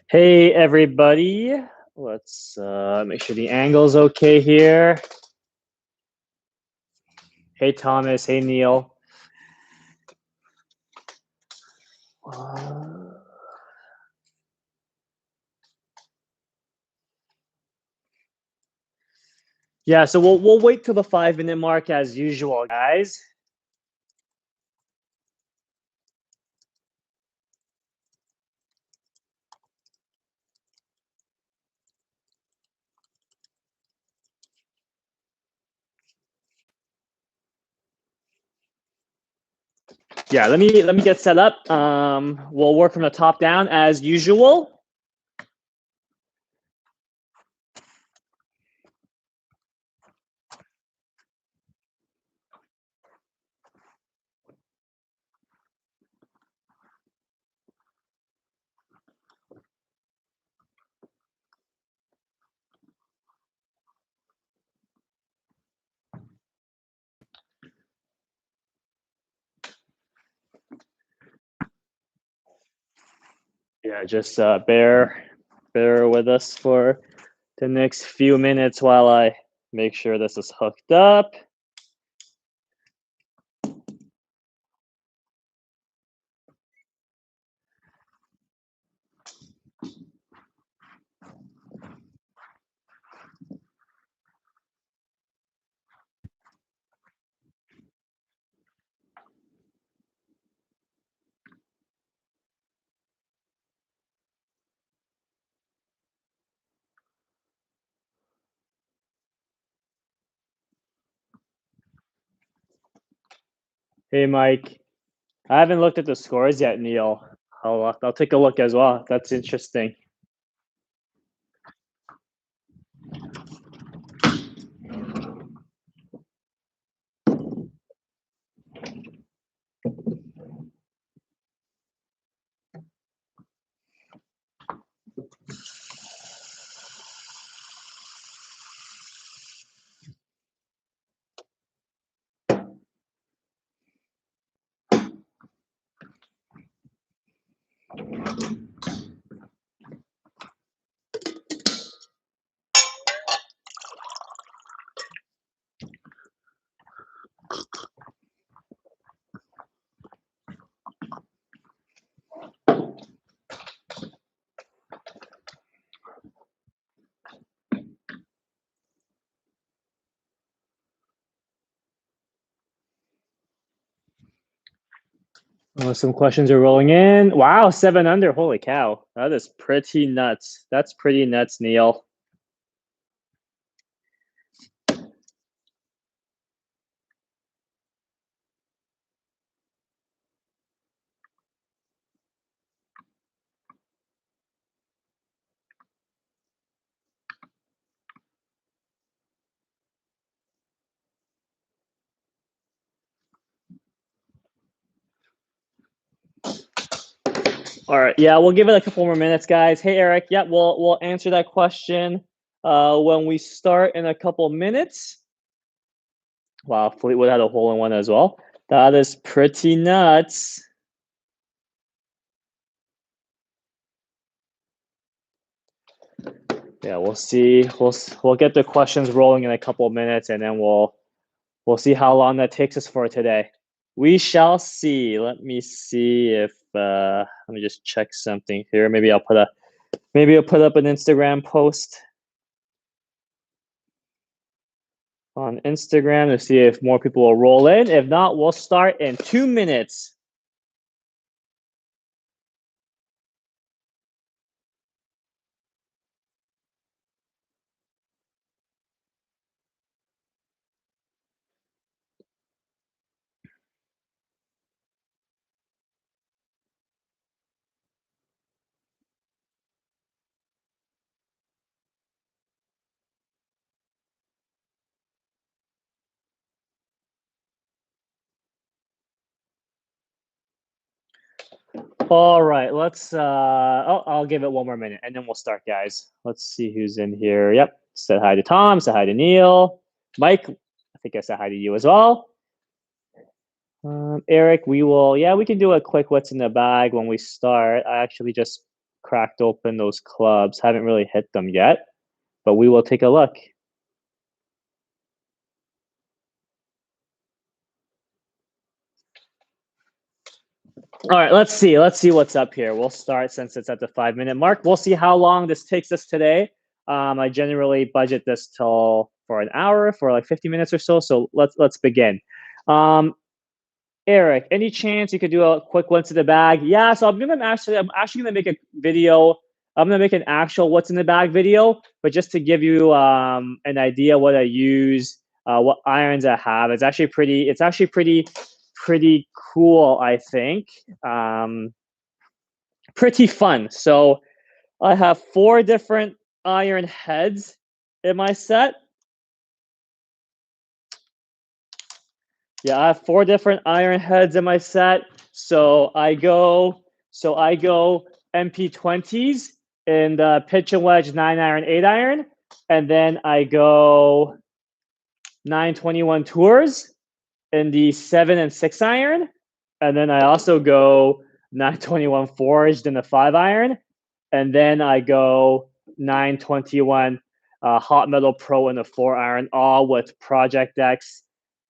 Hey everybody, let's make sure the angle's okay here. Hey Thomas, hey Neil. Yeah, so we'll wait till the 5-minute mark as usual, guys. Yeah, let me get set up. We'll work from the top down as usual. Yeah, just bear with us for the next few minutes while I make sure this is hooked up. Hey Mike, I haven't looked at the scores yet, Neil. I'll take a look as well. That's interesting. Some questions are rolling in. Wow, 7 under. Holy cow. That is pretty nuts. That's pretty nuts, Neil. All right. Yeah, we'll give it a couple more minutes, guys. Hey, Eric. Yeah, we'll answer that question when we start in a couple minutes. Wow, Fleetwood had a hole in one as well. That is pretty nuts. Yeah, we'll see. We'll get the questions rolling in a couple minutes, and then we'll see how long that takes us for today. We shall see. Let me see if let me just check something here. Maybe I'll put up an Instagram post on Instagram to see if more people will roll in. If not, we'll start in 2 minutes. All right, let's I'll give it 1 more minute and then we'll start, guys. Let's see who's in here. Yep. Said hi to Tom, said hi to Neil. Mike, I think I said hi to you as well. Eric, we can do a quick what's in the bag when we start. I actually just cracked open those clubs. Haven't really hit them yet, but we will take a look. All right, let's see what's up here. We'll start since it's at the 5-minute mark. We'll see how long this takes us today. I generally budget this for an hour, for like 50 minutes or so. So let's begin. Eric, any chance you could do a quick what's in the bag? Yeah, so I'm actually gonna make a video. I'm gonna make an actual what's in the bag video, but just to give you an idea what I use, what irons I have. It's actually pretty cool, I think. Pretty fun. So I have 4 different iron heads in my set. Yeah, I have 4 different iron heads in my set. So I go MP20s in the pitch and wedge 9-iron, 8-iron, and then I go 921 tours in the 7 and 6-iron, and then I also go 921 forged in the 5-iron, and then I go 921 hot metal pro in the 4-iron, all with project decks,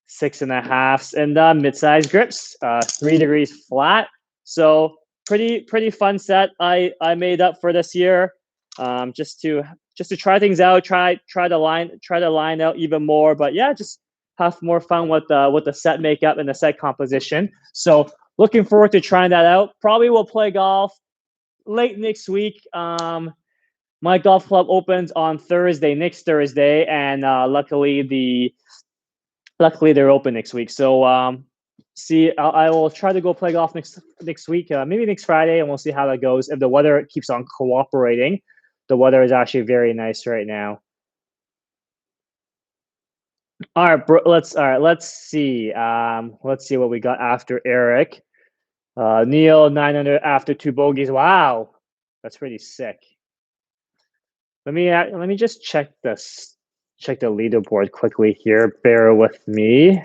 6.5s, and mid-size grips, 3 degrees flat. So pretty fun set I made up for this year, just to try things out, try to line out even more. But yeah, just have more fun with the set makeup and the set composition. So looking forward to trying that out. Probably will play golf late next week. My golf club opens on next Thursday, and luckily they're open next week. So I will try to go play golf next week, maybe next Friday, and we'll see how that goes. If the weather keeps on cooperating, the weather is actually very nice right now. All right, bro, let's see. Let's see what we got after Eric. Neil 900 after 2 bogeys. Wow, that's pretty sick. Let me just check the leaderboard quickly here. Bear with me.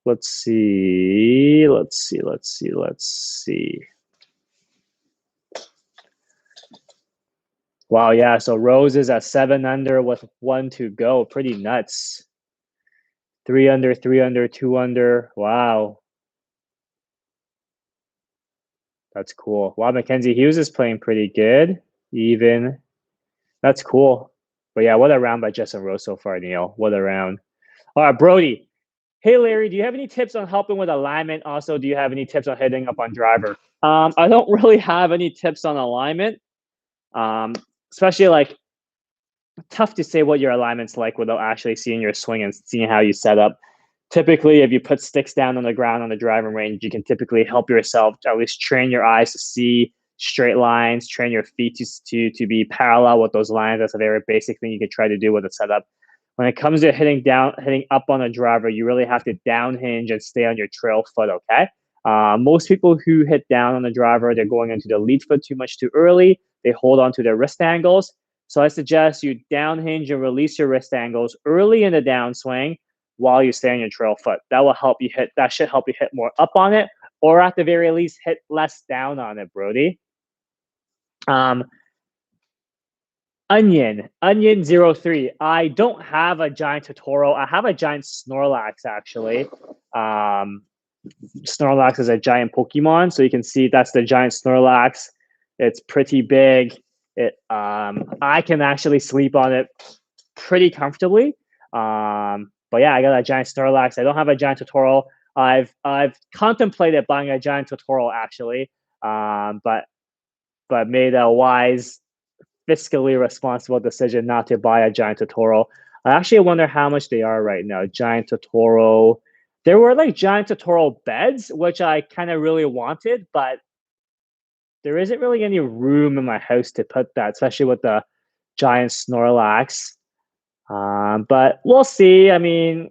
Let's see. Wow, yeah. So Rose is at 7 under with 1 to go. Pretty nuts. 3 under, 3 under, 2 under. Wow. That's cool. Wow, Mackenzie Hughes is playing pretty good. Even. That's cool. But yeah, what a round by Jess and Rose so far, Neil. What a round. All right, Brody. Hey, Larry, do you have any tips on helping with alignment? Also, do you have any tips on hitting up on driver? I don't really have any tips on alignment. Especially like tough to say what your alignment's like without actually seeing your swing and seeing how you set up. Typically, if you put sticks down on the ground on the driving range, you can typically help yourself to at least train your eyes to see straight lines, train your feet to be parallel with those lines. That's a very basic thing you can try to do with a setup. When it comes to hitting up on a driver, you really have to down hinge and stay on your trail foot, okay? Most people who hit down on the driver, they're going into the lead foot too much too early. They hold on to their wrist angles. So I suggest you down hinge and release your wrist angles early in the downswing while you stay on your trail foot. That should help you hit more up on it, or at the very least, hit less down on it, Brody. Onion 03. I don't have a giant Totoro. I have a giant Snorlax, actually. Snorlax is a giant Pokemon, so you can see that's the giant Snorlax. It's pretty big. I can actually sleep on it pretty comfortably. But yeah, I got a giant Snorlax. I don't have a giant Totoro. I've contemplated buying a giant Totoro, actually, but made a wise, fiscally responsible decision not to buy a giant Totoro. I actually wonder how much they are right now. Giant Totoro. There were like giant Totoro beds, which I kind of really wanted, but there isn't really any room in my house to put that, especially with the giant Snorlax. But we'll see. I mean,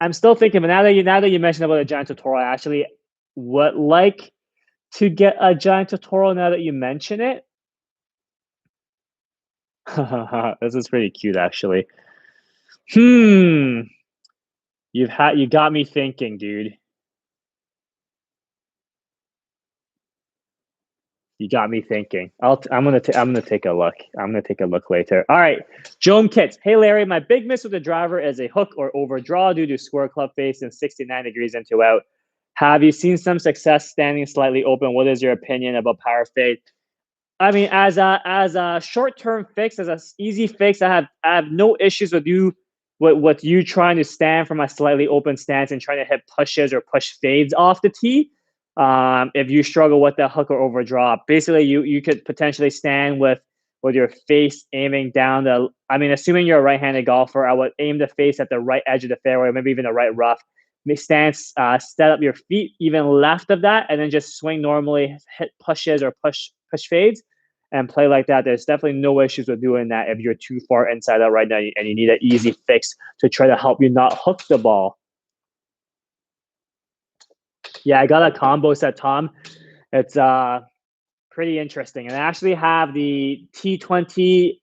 I'm still thinking, but now that you mentioned about a giant Totoro, I actually would like to get a giant Totoro now that you mention it. This is pretty cute, actually. You got me thinking, dude. You got me thinking. I'm gonna take a look. I'm gonna take a look later. All right, Joan Kits. Hey Larry, my big miss with the driver is a hook or overdraw due to square club face and 69 degrees into out. Have you seen some success standing slightly open? What is your opinion about power fade? I mean, as a short term fix, as an easy fix, I have no issues with you trying to stand from a slightly open stance and trying to hit pushes or push fades off the tee. If you struggle with the hook or overdraw, basically you could potentially stand with your face aiming down the. I mean, assuming you're a right-handed golfer, I would aim the face at the right edge of the fairway, maybe even the right rough. Stance, set up your feet even left of that, and then just swing normally, hit pushes or push fades, and play like that. There's definitely no issues with doing that if you're too far inside out right now and you need an easy fix to try to help you not hook the ball. Yeah, I got a combo set, Tom. It's pretty interesting. And I actually have the T20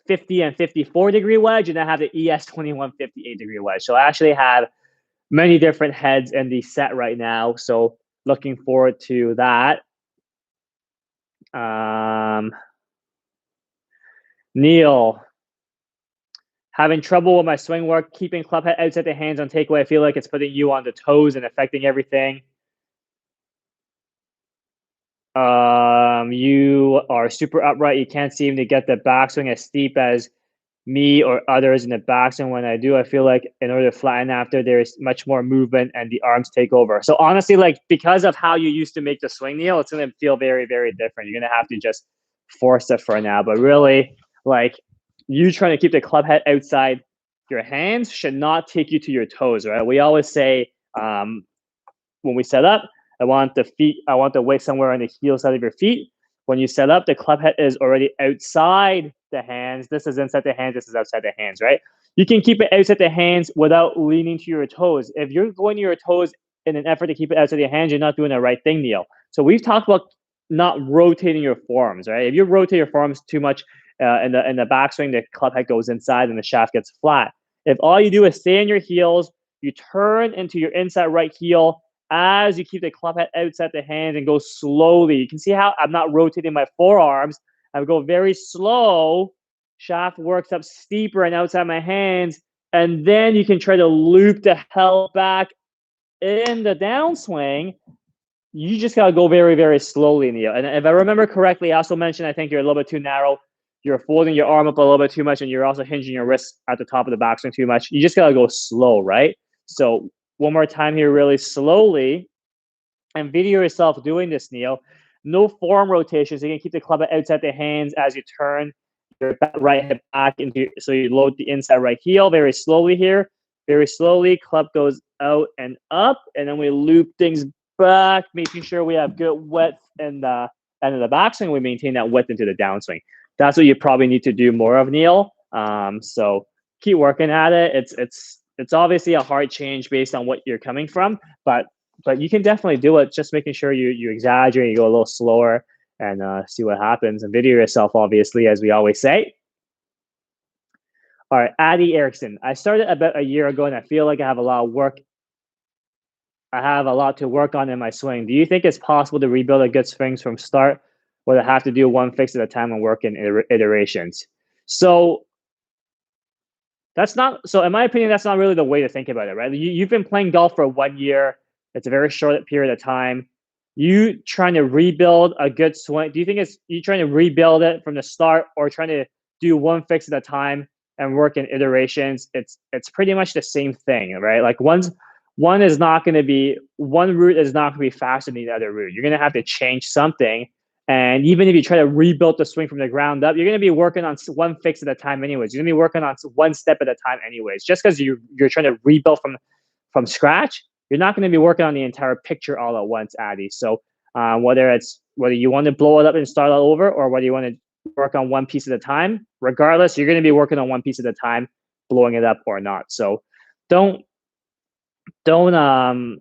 50 and 54 degree wedge, and I have the ES 21 58 degree wedge. So I actually have many different heads in the set right now. So looking forward to that. Neil, having trouble with my swing work, keeping club head outside the hands on takeaway. I feel like it's putting you on the toes and affecting everything. You are super upright. You can't seem to get the backswing as steep as me or others in the backswing. When I do, I feel like in order to flatten after, there's much more movement and the arms take over. So honestly, like because of how you used to make the swing, Neil, it's going to feel very, very different. You're going to have to just force it for now. But really, like you trying to keep the club head outside your hands should not take you to your toes, right? We always say when we set up, I want the weight somewhere on the heel side of your feet. When you set up, the club head is already outside the hands. This is inside the hands. This is outside the hands, right? You can keep it outside the hands without leaning to your toes. If you're going to your toes in an effort to keep it outside your hands, you're not doing the right thing, Neil. So we've talked about not rotating your forearms, right? If you rotate your forearms too much in the backswing, the club head goes inside and the shaft gets flat. If all you do is stay on your heels, you turn into your inside right heel as you keep the club head outside the hands and go slowly. You can see how I'm not rotating my forearms. I go very slow. Shaft works up steeper and outside my hands. And then you can try to loop the hell back in the downswing. You just got to go very, very slowly, Neil. And if I remember correctly, I also mentioned I think you're a little bit too narrow. You're folding your arm up a little bit too much, and you're also hinging your wrist at the top of the backswing too much. You just got to go slow, right? So one more time here, really slowly, and video yourself doing this, Neil. No forearm rotations. You can keep the club outside the hands as you turn your right hip back into. So you load the inside right heel very slowly here. Very slowly, club goes out and up, and then we loop things back, making sure we have good width in the end of the backswing. We maintain that width into the downswing. That's what you probably need to do more of, Neil. So keep working at it. It's obviously a hard change based on what you're coming from, but you can definitely do it. Just making sure you exaggerate, you go a little slower, and see what happens. And video yourself, obviously, as we always say. All right, Addy Erickson. I started about a year ago, and I feel like I have a lot of work. I have a lot to work on in my swing. Do you think it's possible to rebuild a good swing from start, or to have to do one fix at a time and work in iterations? So that's not. So in my opinion, that's not really the way to think about it, right? You've been playing golf for 1 year. It's a very short period of time. You trying to rebuild a good swing? Do you think it's you trying to rebuild it from the start, or trying to do one fix at a time and work in iterations? It's pretty much the same thing, right? Like one route is not going to be faster than the other route. You're going to have to change something. And even if you try to rebuild the swing from the ground up, you're going to be working on one fix at a time anyways. You're going to be working on one step at a time anyways. Just because you're trying to rebuild from scratch, you're not going to be working on the entire picture all at once, Addy. So whether you want to blow it up and start all over, or whether you want to work on one piece at a time, regardless, you're going to be working on one piece at a time, blowing it up or not. So don't I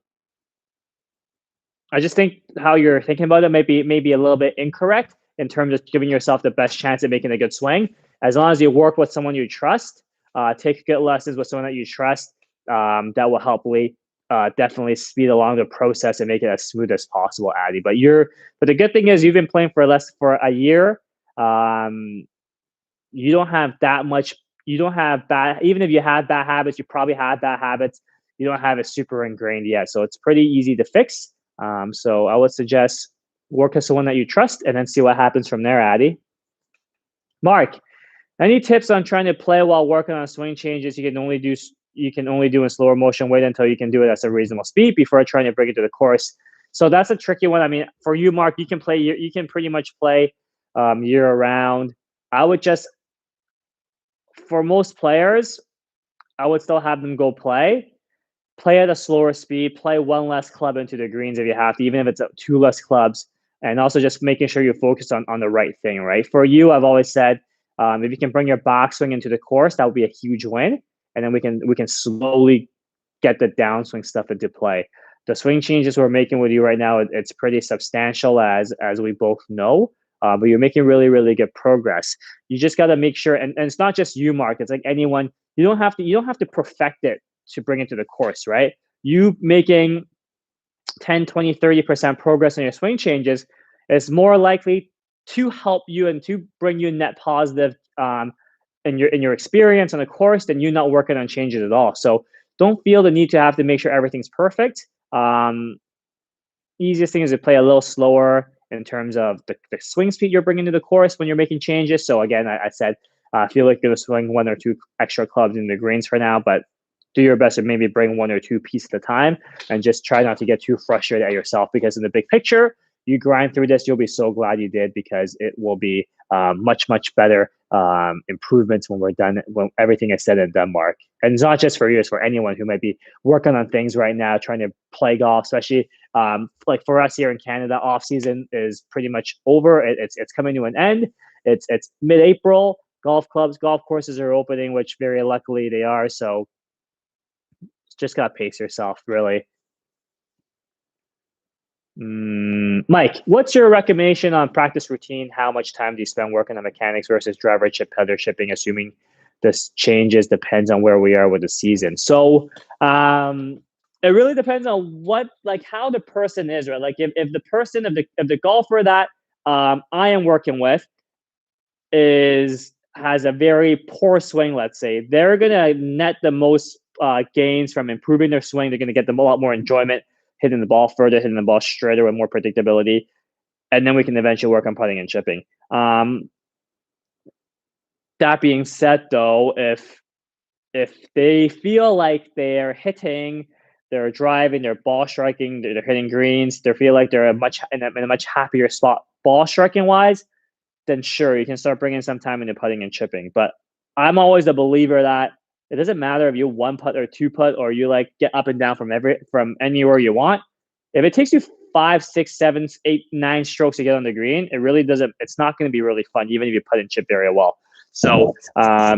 just think how you're thinking about it may be a little bit incorrect in terms of giving yourself the best chance at making a good swing. As long as you work with someone you trust, take good lessons with someone that you trust, that will help definitely speed along the process and make it as smooth as possible, Addy. But the good thing is you've been playing for a year. You don't have that much. You don't have bad. Even if you had bad habits, you probably had bad habits. You don't have it super ingrained yet, so it's pretty easy to fix. So I would suggest work with someone that you trust, and then see what happens from there, Addy. Mark, any tips on trying to play while working on swing changes you can only do in slower motion? Wait until you can do it at a reasonable speed before trying to bring it to the course. So that's a tricky one. I mean, for you, Mark, you can pretty much play year round. I would just, for most players, I would still have them go play at a slower speed, play one less club into the greens if you have to, even if it's two less clubs, and also just making sure you focus on the right thing, right? For you, I've always said, if you can bring your backswing into the course, that would be a huge win, and then we can slowly get the downswing stuff into play. The swing changes we're making with you right now, it's pretty substantial, as we both know. But you're making really, really good progress. You just got to make sure, and it's not just you, Mark. It's like anyone. You don't have to perfect it to bring it to the course, right? You making 10, 20, 30% progress in your swing changes is more likely to help you and to bring you net positive in your experience on the course than you not working on changes at all. So don't feel the need to have to make sure everything's perfect. Easiest thing is to play a little slower in terms of the swing speed you're bringing to the course when you're making changes. So again, I said, I feel like you're swing one or two extra clubs in the greens for now, but do your best to maybe bring one or two pieces at a time, and just try not to get too frustrated at yourself, because in the big picture, you grind through this, you'll be so glad you did, because it will be much, much better improvements when we're done, when everything is said and done, Mark. And it's not just for you, it's for anyone who might be working on things right now, trying to play golf, especially like for us here in Canada, off season is pretty much over. It's coming to an end. It's mid-April. Golf clubs, golf courses are opening, which very luckily they are. So just gotta pace yourself, really. Mike, what's your recommendation on practice routine? How much time do you spend working on mechanics versus driver chip, header chipping, assuming this changes depends on where we are with the season? So it really depends on how the person is, right? Like if the person of the golfer that I am working with has a very poor swing, let's say, they're gonna net the most gains from improving their swing. They're gonna get them a lot more enjoyment, hitting the ball further, hitting the ball straighter with more predictability, and then we can eventually work on putting and chipping. That being said, though, if they feel like they're hitting, they're driving, they're ball striking, they're hitting greens, they feel like they're in a much happier spot ball striking wise, then sure, you can start bringing some time into putting and chipping. But I'm always a believer that it doesn't matter if you one putt or two putt, or you like get up and down from anywhere you want. If it takes you 5, 6, 7, 8, 9 strokes to get on the green, it really doesn't. It's not going to be really fun, even if you putt and chip very well. So I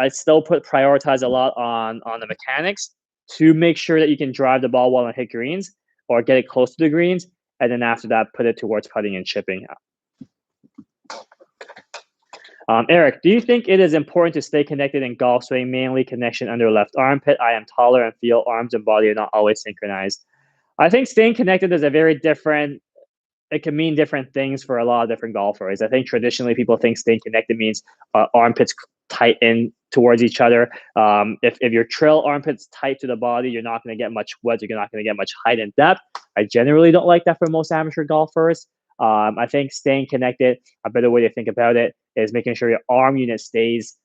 still prioritize a lot on the mechanics to make sure that you can drive the ball well and hit greens, or get it close to the greens, and then after that, put it towards putting and chipping. Eric, do you think it is important to stay connected in golf swing, mainly connection under left armpit? I am taller and feel arms and body are not always synchronized. I think staying connected is it can mean different things for a lot of different golfers. I think traditionally people think staying connected means armpits tight in towards each other. If your trail armpits tight to the body, you're not going to get much width. You're not going to get much height and depth. I generally don't like that for most amateur golfers. I think staying connected, a better way to think about it is making sure your arm unit stays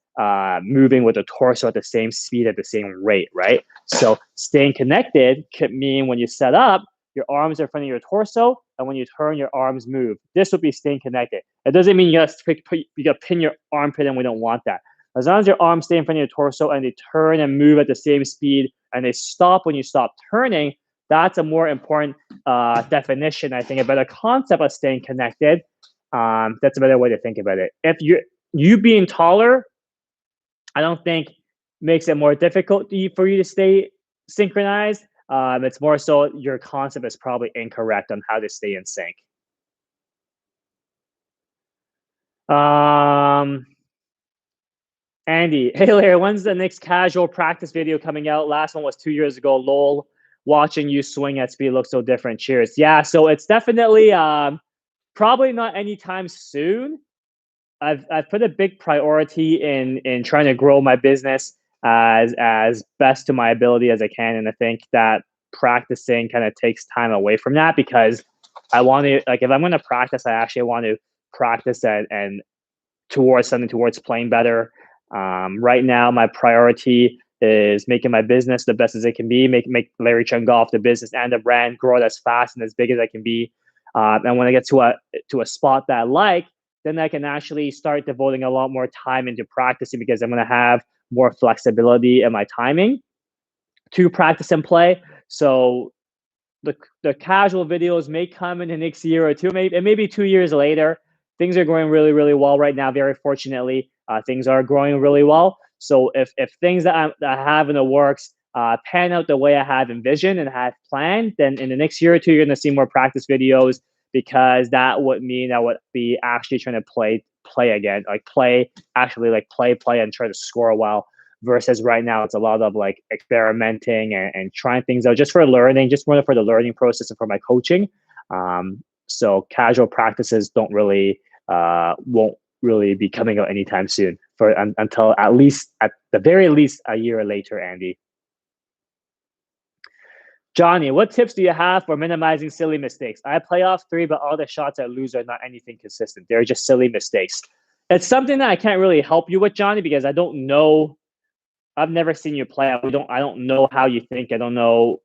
moving with the torso at the same speed, at the same rate, right? So staying connected could mean when you set up, your arms are in front of your torso, and when you turn, your arms move. This would be staying connected. It doesn't mean you gotta pin your armpit, and we don't want that. As long as your arms stay in front of your torso and they turn and move at the same speed, and they stop when you stop turning, that's a more important definition, I think, a better concept of staying connected. That's a better way to think about it. If you being taller, I don't think makes it more difficult for you to stay synchronized. It's more so your concept is probably incorrect on how to stay in sync. Andy, hey Larry, when's the next casual practice video coming out? Last one was 2 years ago. Lol, watching you swing at speed looks so different. Cheers. Yeah, so it's definitely probably not anytime soon. I've put a big priority in trying to grow my business as best to my ability as I can, and I think that practicing kind of takes time away from that because I want to, like, if I'm going to practice, I actually want to practice and towards something, towards playing better. Right now, my priority is making my business the best as it can be, make Larry Cheung Golf the business and the brand grow it as fast and as big as I can be. And when I get to a spot that I like, then I can actually start devoting a lot more time into practicing because I'm going to have more flexibility in my timing to practice and play. So the casual videos may come in the next year or two, maybe 2 years later. Things are going really, really well right now. Very fortunately, things are growing really well. So if things that I have in the works pan out the way I have envisioned and have planned, then in the next year or two, you're going to see more practice videos because that would mean I would be actually trying to play again, like play and try to score well versus right now it's a lot of like experimenting and trying things out just for learning, just more for the learning process and for my coaching. So casual practices don't really won't really be coming out anytime soon for until at the very least a year later. Andy. Johnny, what tips do you have for minimizing silly mistakes? I play off three, but all the shots I lose are not anything consistent. They're just silly mistakes. It's something that I can't really help you with, Johnny, because I don't know. I've never seen you play. I don't know how you think. I don't know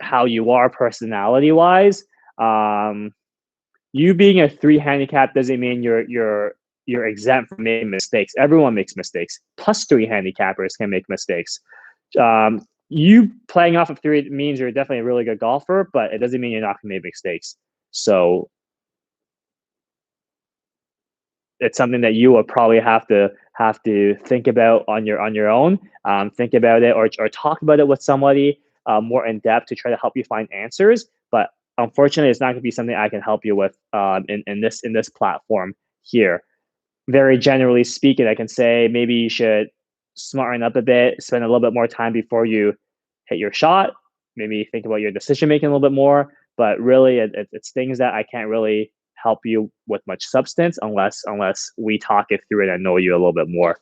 how you are personality wise. You being a 3 handicap doesn't mean you're exempt from making mistakes. Everyone makes mistakes. Plus 3 handicappers can make mistakes. You playing off of 3 means you're definitely a really good golfer, but it doesn't mean you're not going to make mistakes. So it's something that you will probably have to think about on your own. Think about it or talk about it with somebody more in depth to try to help you find answers. But unfortunately, it's not going to be something I can help you with in this platform here. Very generally speaking, I can say maybe you should smarten up a bit, spend a little bit more time before you hit your shot. Maybe think about your decision making a little bit more. But really, it's things that I can't really help you with much substance unless we talk it through it and know you a little bit more.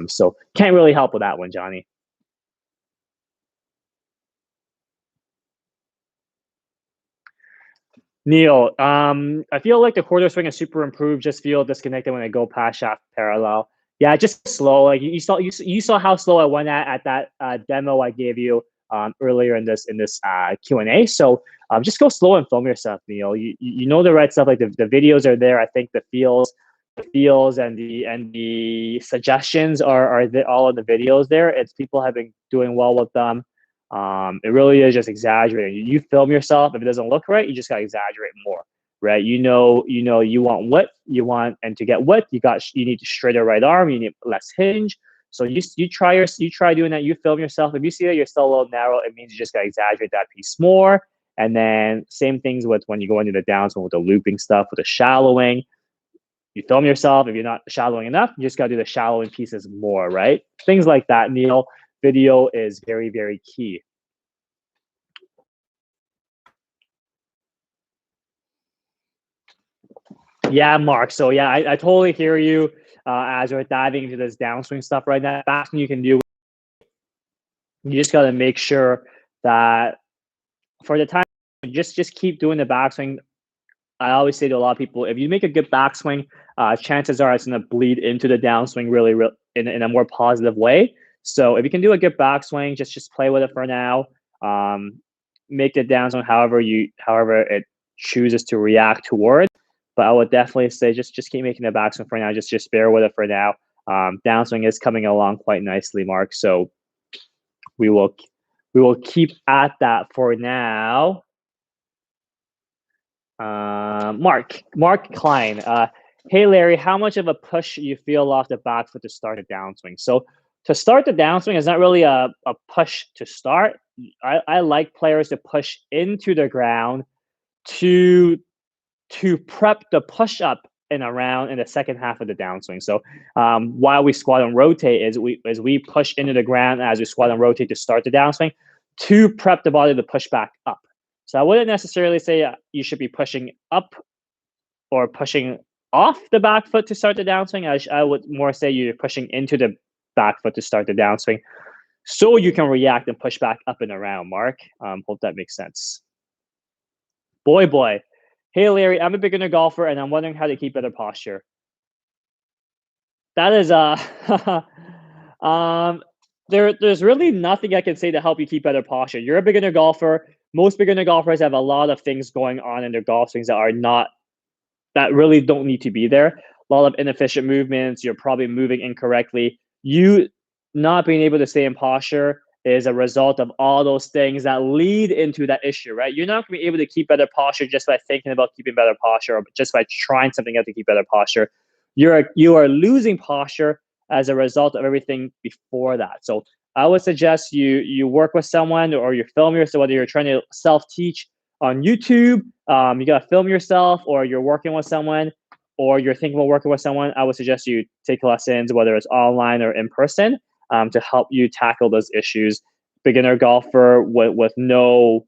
So can't really help with that one, Johnny. Neil, I feel like the quarter swing is super improved. Just feel disconnected when I go past shaft parallel. Yeah, just slow. Like you saw how slow I went at that demo I gave you earlier in this Q&A. So just go slow and film yourself, Neil. You know the right stuff. Like the videos are there. I think the feels and the suggestions are all in the videos there. It's people have been doing well with them. It really is just exaggerating. You film yourself. If it doesn't look right, you just got to exaggerate more, right? You want width, and to get width, you need to straighten your right arm. You need less hinge. So you try doing that. You film yourself. If you see that you're still a little narrow, it means you just got to exaggerate that piece more. And then same things with when you go into the downswing with the looping stuff, with the shallowing. You film yourself. If you're not shallowing enough, you just got to do the shallowing pieces more, right? Things like that, Neil. Video is very, very key. Yeah, Mark. So yeah, I totally hear you as we're diving into this downswing stuff right now. Best thing you can do, you just got to make sure that for the time, just keep doing the backswing. I always say to a lot of people, if you make a good backswing, chances are it's going to bleed into the downswing really in a more positive way. So if you can do a good backswing, just play with it for now. Make the downswing however it chooses to react toward. But I would definitely say just keep making the backswing for now. Just bear with it for now. Downswing is coming along quite nicely, Mark. So we will keep at that for now. Mark Klein. Hey Larry, how much of a push you feel off the back foot to start a downswing? So to start the downswing is not really a push to start. I like players to push into the ground to prep the push up and around in the second half of the downswing. So while we squat and rotate is we push into the ground as we squat and rotate to start the downswing to prep the body to push back up. So I wouldn't necessarily say you should be pushing up or pushing off the back foot to start the downswing. I would more say you're pushing into the back foot to start the downswing so you can react and push back up and around, Mark. Hope that makes sense. Boy. Hey, Larry, I'm a beginner golfer, and I'm wondering how to keep better posture. That is there's really nothing I can say to help you keep better posture. You're a beginner golfer. Most beginner golfers have a lot of things going on in their golf swings that really don't need to be there. A lot of inefficient movements. You're probably moving incorrectly. You not being able to stay in posture is a result of all those things that lead into that issue, right? You're not going to be able to keep better posture just by thinking about keeping better posture or just by trying something out to keep better posture. You are losing posture as a result of everything before that. So I would suggest you work with someone or you film yourself, whether you're trying to self-teach on YouTube, you got to film yourself, or you're working with someone, or you're thinking about working with someone. I would suggest you take lessons, whether it's online or in person, to help you tackle those issues. Beginner golfer with no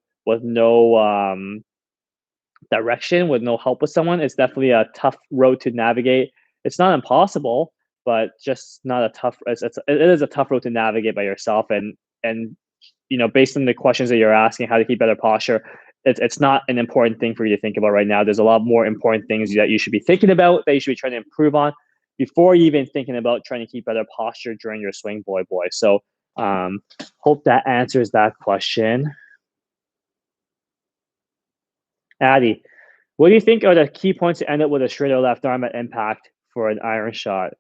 direction, with no help with someone, it's definitely a tough road to navigate. It's not impossible, but just not a tough. It is a tough road to navigate by yourself. And based on the questions that you're asking, how to keep better posture, it's not an important thing for you to think about right now. There's a lot more important things that you should be thinking about, that you should be trying to improve on before you even thinking about trying to keep better posture during your swing, boy. So hope that answers that question. Addy, what do you think are the key points to end up with a straight or left arm at impact for an iron shot?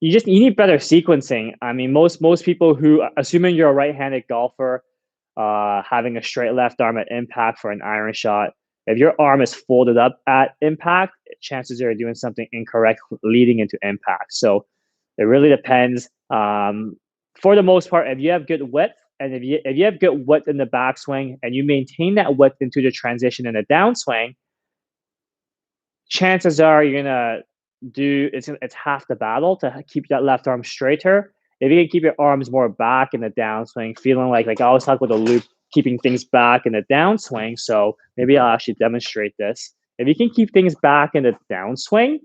You need better sequencing. I mean, most people who, assuming you're a right-handed golfer, having a straight left arm at impact for an iron shot, if your arm is folded up at impact, chances are you're doing something incorrect leading into impact. So it really depends. For the most part, if you have good width, and if you have good width in the backswing and you maintain that width into the transition and the downswing, chances are you're gonna it's half the battle to keep that left arm straighter. If you can keep your arms more back in the downswing, feeling like I always talk about the loop, keeping things back in the downswing. So maybe I'll actually demonstrate this. If you can keep things back in the downswing,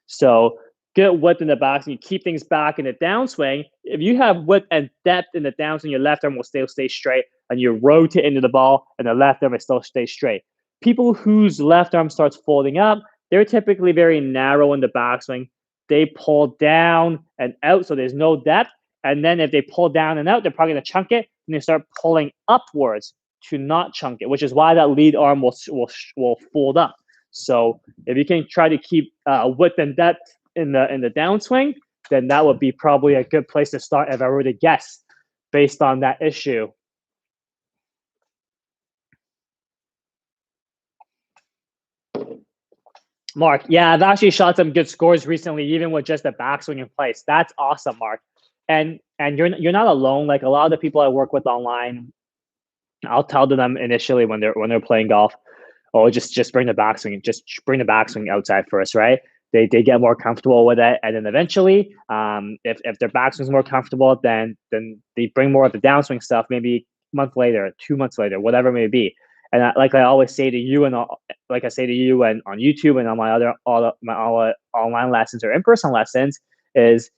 so good width in the backswing, you keep things back in the downswing. If you have width and depth in the downswing, your left arm will still stay straight, and you rotate into the ball, and the left arm will still stay straight. People whose left arm starts folding up, they're typically very narrow in the backswing. They pull down and out, so there's no depth. And then if they pull down and out, they're probably going to chunk it, and they start pulling upwards to not chunk it, which is why that lead arm will fold up. So if you can try to keep width and depth in the downswing, then that would be probably a good place to start if I were to guess based on that issue. Mark, yeah, I've actually shot some good scores recently, even with just the backswing in place. That's awesome, Mark. And you're not alone. Like a lot of the people I work with online, I'll tell them initially when they're playing golf, oh, just bring the backswing, just bring the backswing outside first, right? They get more comfortable with it, and then eventually, if their backswing's more comfortable, then they bring more of the downswing stuff. Maybe a month later, 2 months later, whatever it may be. And like I always say to you, and like I say to you, and on YouTube and on all online lessons or in-person lessons, is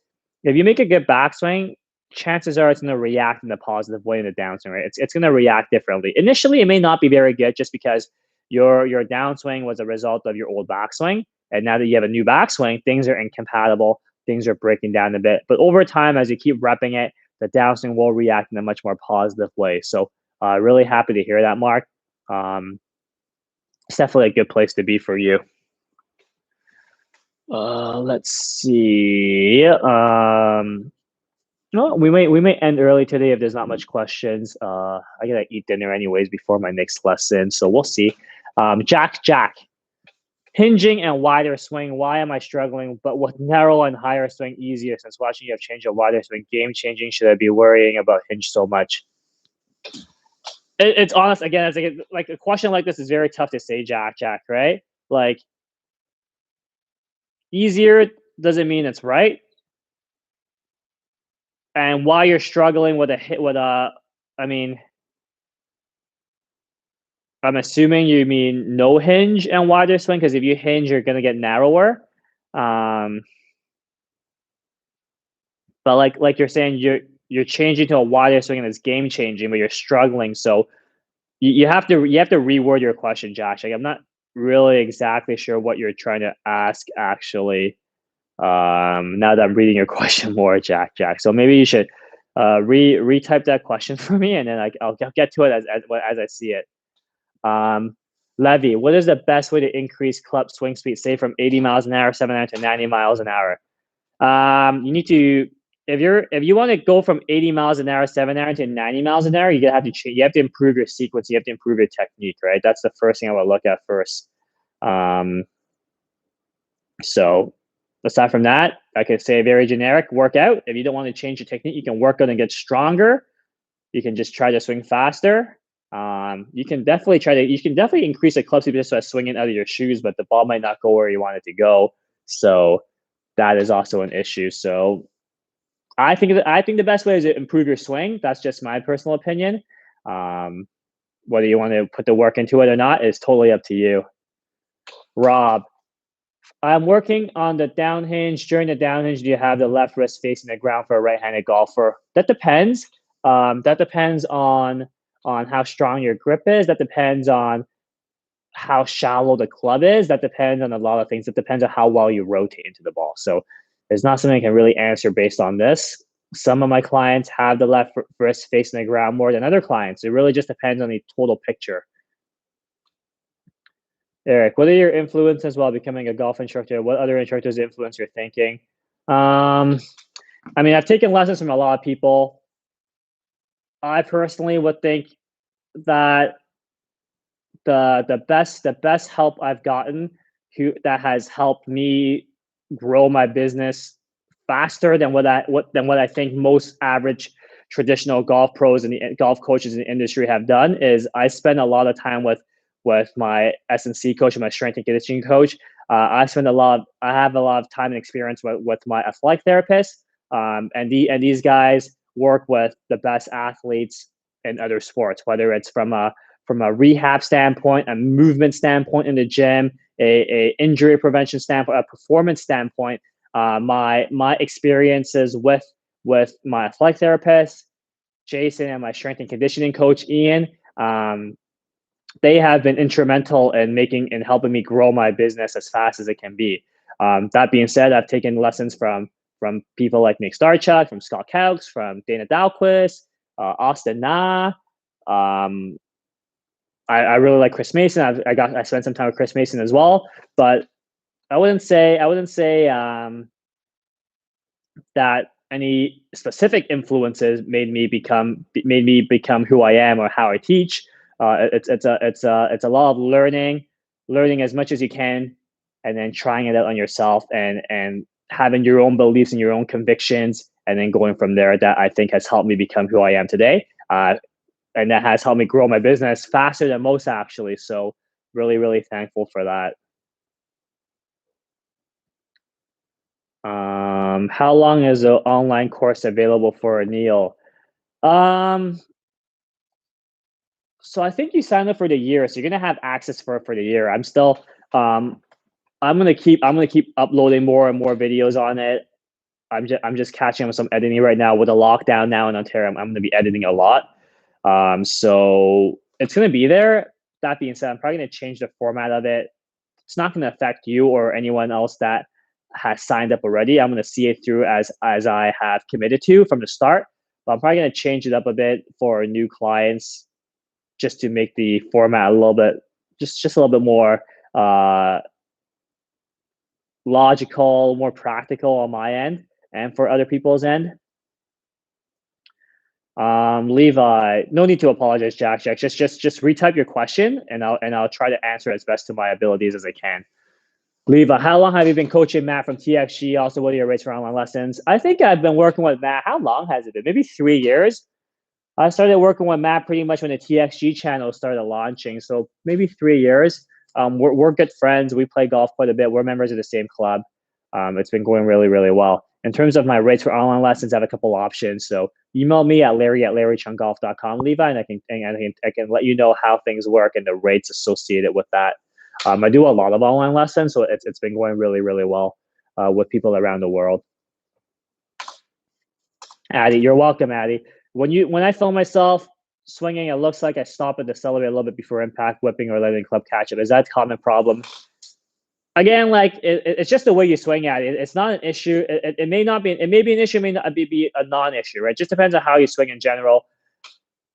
if you make a good backswing, chances are it's going to react in a positive way in the downswing, right? It's going to react differently. Initially, it may not be very good just because your downswing was a result of your old backswing, and now that you have a new backswing, things are incompatible, things are breaking down a bit. But over time, as you keep repping it, the downswing will react in a much more positive way. So really happy to hear that, Mark. It's definitely a good place to be for you. Let's see. No, we may end early today if there's not much questions. I gotta eat dinner anyways before my next lesson, so we'll see. Jack, hinging and wider swing. Why am I struggling? But with narrow and higher swing easier? Since watching you have changed a wider swing, game changing. Should I be worrying about hinge so much? It's honest again. It's like a question like this is very tough to say, Jack. Right? Like easier doesn't mean it's right. And while you're struggling with a hit with a, I mean, I'm assuming you mean no hinge and wider swing because if you hinge, you're gonna get narrower. Um, but like you're saying, you're changing to a wider swing and it's game changing, but you're struggling. So you have to reword your question, Josh. Like I'm not really exactly sure what you're trying to ask actually. Now that I'm reading your question more, Jack. So maybe you should retype that question for me, and then I'll get to it as I see it. Levy, what is the best way to increase club swing speed, say from 80 miles an hour, 7 to 90 miles an hour? You need to if you want to go from 80 miles an hour, 7 to 90 miles an hour, you have to you have to improve your sequence. You have to improve your technique, right? That's the first thing I would look at first. So aside from that, I could say very generic workout. If you don't want to change your technique, you can work on and get stronger. You can just try to swing faster. You can definitely increase the club speed just by swinging out of your shoes, but the ball might not go where you want it to go. So that is also an issue. So I think the best way is to improve your swing. That's just my personal opinion. Whether you want to put the work into it or not is totally up to you. Rob, I'm working on the down hinge. During the down hinge, do you have the left wrist facing the ground for a right-handed golfer? That depends. That depends on how strong your grip is. That depends on how shallow the club is. That depends on a lot of things. It depends on how well you rotate into the ball. So there's not something I can really answer based on this. Some of my clients have the left wrist facing the ground more than other clients. It really just depends on the total picture. Eric, what are your influences while becoming a golf instructor? What other instructors influence your thinking? I mean, I've taken lessons from a lot of people. I personally would think that the best help I've gotten that has helped me grow my business faster than what I think most average traditional golf pros and the golf coaches in the industry have done is I spend a lot of time with my S&C coach and my strength and conditioning coach. I have a lot of time and experience with my athletic therapist, and these guys work with the best athletes in other sports, whether it's from a rehab standpoint, a movement standpoint in the gym, a injury prevention standpoint, a performance standpoint. My experiences with my athletic therapist, Jason, and my strength and conditioning coach, Ian, they have been instrumental in helping me grow my business as fast as it can be. That being said, I've taken lessons from people like Nick Starchuk, from Scott Kelks, from Dana Dahlquist, Austin Na. I really like Chris Mason. I spent some time with Chris Mason as well, but I wouldn't say that any specific influences made me become who I am or how I teach. It's a lot of learning as much as you can, and then trying it out on yourself and having your own beliefs and your own convictions, and then going from there. That I think has helped me become who I am today. And that has helped me grow my business faster than most actually. So really, really thankful for that. How long is the online course available for, Neil? So I think you signed up for the year, so you're gonna have access for the year. I'm still I'm gonna keep uploading more and more videos on it. I'm just catching up with some editing right now with the lockdown now in Ontario. I'm gonna be editing a lot. So it's going to be there. That being said, I'm probably going to change the format of it. It's not going to affect you or anyone else that has signed up already. I'm going to see it through as I have committed to from the start. But I'm probably going to change it up a bit for new clients, just to make the format a little bit, just a little bit more logical, more practical on my end and for other people's end. Levi, no need to apologize, Jack. Just retype your question, and I'll try to answer as best to my abilities as I can. Levi, how long have you been coaching Matt from TXG? Also, what are your rates for online lessons? I think I've been working with Matt. How long has it been? Maybe 3 years. I started working with Matt pretty much when the TXG channel started launching, so maybe 3 years. We're good friends. We play golf quite a bit. We're members of the same club. It's been going really, really well. In terms of my rates for online lessons, I have a couple options. So email me at larry@larrycheunggolf.com, Levi, and I can let you know how things work and the rates associated with that. I do a lot of online lessons, so it's been going really, really well with people around the world. Addy, you're welcome, Addy. When I film myself swinging, it looks like I stop and decelerate a little bit before impact, whipping, or letting the club catch it. Is that a common problem? Again, like it's just the way you swing at it. It's not an issue. It may not be. It may be an issue. It may not be a non-issue, right? It just depends on how you swing in general.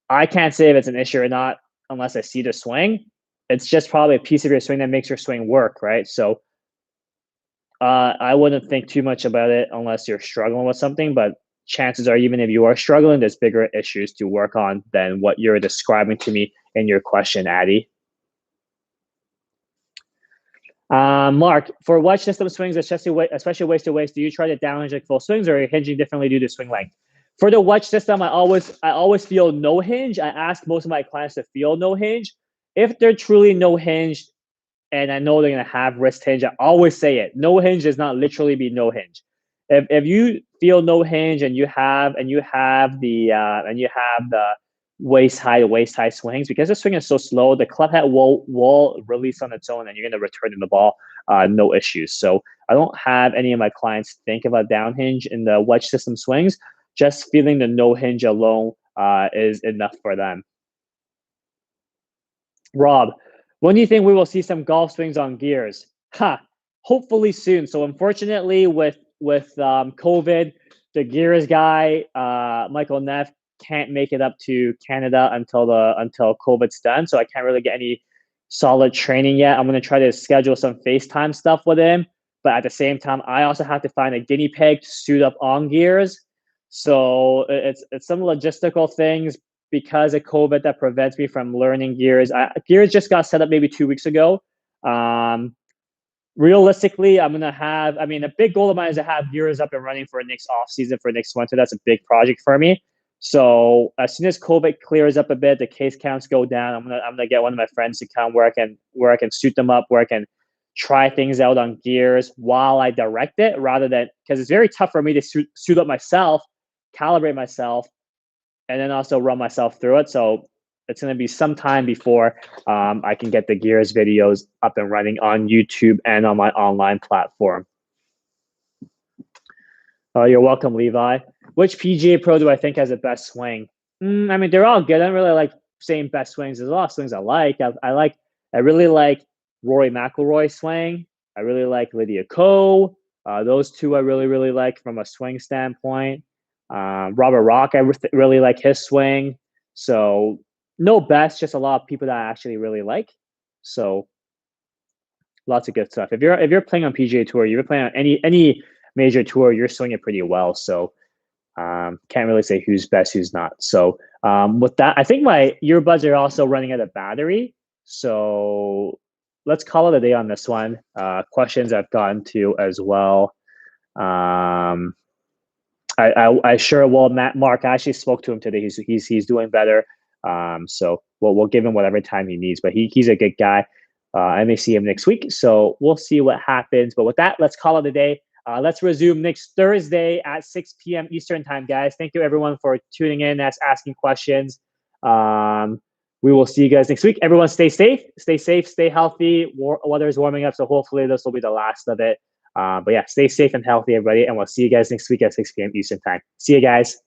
I can't say if it's an issue or not unless I see the swing. It's just probably a piece of your swing that makes your swing work, right? So I wouldn't think too much about it unless you're struggling with something. But chances are, even if you are struggling, there's bigger issues to work on than what you're describing to me in your question, Addy. Mark, for wedge system swings, especially waist to waist, do you try to downhinge like full swings, or are you hinging differently due to swing length? For the wedge system, I always feel no hinge. I ask most of my clients to feel no hinge. If they're truly no hinge, and I know they're gonna have wrist hinge, I always say it. No hinge does not literally be no hinge. If you feel no hinge and you have the waist high swings, because the swing is so slow, the club head will release on its own, and you're going to return the ball, no issues. So I don't have any of my clients think about down hinge in the wedge system swings. Just feeling the no hinge alone is enough for them. Rob, when do you think we will see some golf swings on gears? Hopefully soon. So unfortunately, with COVID, the gears guy, Michael Neff, can't make it up to Canada until COVID's done. So I can't really get any solid training yet. I'm gonna try to schedule some FaceTime stuff with him, but at the same time, I also have to find a guinea pig to suit up on gears. So it's some logistical things because of COVID that prevents me from learning gears. Gears just got set up maybe 2 weeks ago. Realistically, I'm gonna have. I mean, a big goal of mine is to have gears up and running for next off season, for next winter. That's a big project for me. So as soon as COVID clears up a bit, the case counts go down. I'm gonna get one of my friends to come where I can suit them up, where I can try things out on gears while I direct it, rather than, because it's very tough for me to suit up myself, calibrate myself, and then also run myself through it. So it's going to be some time before I can get the gears videos up and running on YouTube and on my online platform. Oh, you're welcome, Levi. Which PGA Pro do I think has the best swing? I mean, they're all good. I don't really like saying best swings. There's a lot of swings I like. I really like Rory McIlroy swing. I really like Lydia Ko. Those two I really, really like from a swing standpoint. Robert Rock, I really like his swing. So no best, just a lot of people that I actually really like. So lots of good stuff. If you're playing on PGA Tour, you're playing on any major tour, you're swinging pretty well. So can't really say who's best, who's not. So with that, I think my earbuds are also running out of battery. So let's call it a day on this one. Questions I've gotten to as well. I sure will. Mark, I actually spoke to him today. He's doing better. So we'll give him whatever time he needs. But he's a good guy. I may see him next week. So we'll see what happens. But with that, let's call it a day. Let's resume next Thursday at 6 p.m. Eastern time, guys. Thank you everyone for tuning in, asking questions. We will see you guys next week. Everyone stay safe, stay healthy. Weather is warming up, so hopefully this will be the last of it. But yeah, stay safe and healthy, everybody, and we'll see you guys next week at 6 p.m. Eastern time. See you guys.